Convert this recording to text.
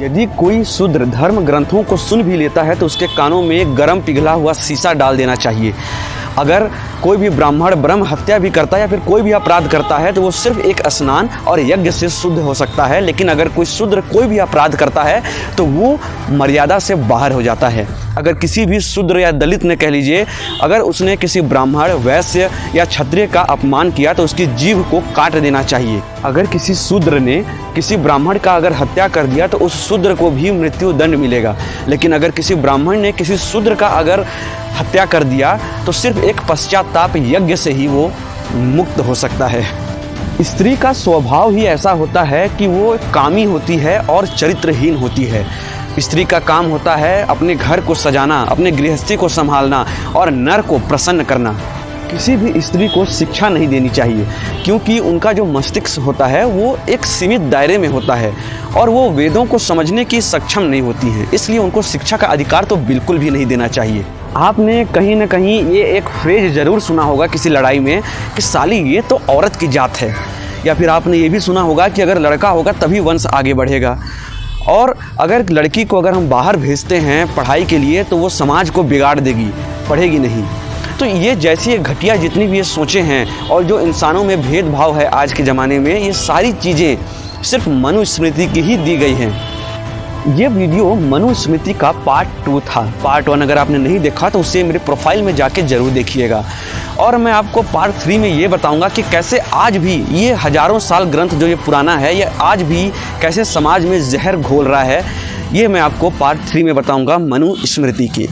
यदि कोई शूद्र धर्म ग्रंथों को सुन भी लेता है तो उसके कानों में गर्म पिघला हुआ शीशा डाल देना चाहिए। अगर कोई भी ब्राह्मण ब्रह्म हत्या भी करता है या फिर कोई भी अपराध करता है तो वो सिर्फ एक स्नान और यज्ञ से शुद्ध हो सकता है, लेकिन अगर कोई शूद्र कोई भी अपराध करता है तो वो मर्यादा से बाहर हो जाता है। अगर किसी भी शूद्र या दलित ने कह लीजिए, अगर उसने किसी ब्राह्मण वैश्य या क्षत्रिय का अपमान किया तो उसकी जीभ को काट देना चाहिए। अगर किसी शूद्र ने किसी ब्राह्मण का अगर हत्या कर दिया तो उस शूद्र को भी मृत्यु दंड मिलेगा, लेकिन अगर किसी ब्राह्मण ने किसी शूद्र का अगर हत्या कर दिया तो सिर्फ एक पश्चाताप यज्ञ से ही वो मुक्त हो सकता है। स्त्री का स्वभाव ही ऐसा होता है कि वो कामी होती है और चरित्रहीन होती है। स्त्री का काम होता है अपने घर को सजाना, अपने गृहस्थी को संभालना और नर को प्रसन्न करना। किसी भी स्त्री को शिक्षा नहीं देनी चाहिए, क्योंकि उनका जो मस्तिष्क होता है वो एक सीमित दायरे में होता है और वो वेदों को समझने की सक्षम नहीं होती हैं, इसलिए उनको शिक्षा का अधिकार तो बिल्कुल भी नहीं देना चाहिए। आपने कहीं ना कहीं ये एक फ्रेज ज़रूर सुना होगा किसी लड़ाई में कि साली ये तो औरत की जात है, या फिर आपने ये भी सुना होगा कि अगर लड़का होगा तभी वंश आगे बढ़ेगा, और अगर लड़की को अगर हम बाहर भेजते हैं पढ़ाई के लिए तो वो समाज को बिगाड़ देगी, पढ़ेगी नहीं। तो ये जैसी घटिया जितनी भी ये सोचें हैं और जो इंसानों में भेदभाव है आज के ज़माने में, ये सारी चीज़ें सिर्फ मनुस्मृति की ही दी गई हैं। ये वीडियो मनुस्मृति का पार्ट 2 था। पार्ट 1 अगर आपने नहीं देखा तो उसे मेरे प्रोफाइल में जाके ज़रूर देखिएगा। और मैं आपको पार्ट 3 में ये बताऊंगा कि कैसे आज भी ये हज़ारों साल ग्रंथ जो ये पुराना है, ये आज भी कैसे समाज में जहर घोल रहा है। ये मैं आपको पार्ट 3 में बताऊंगा मनुस्मृति की।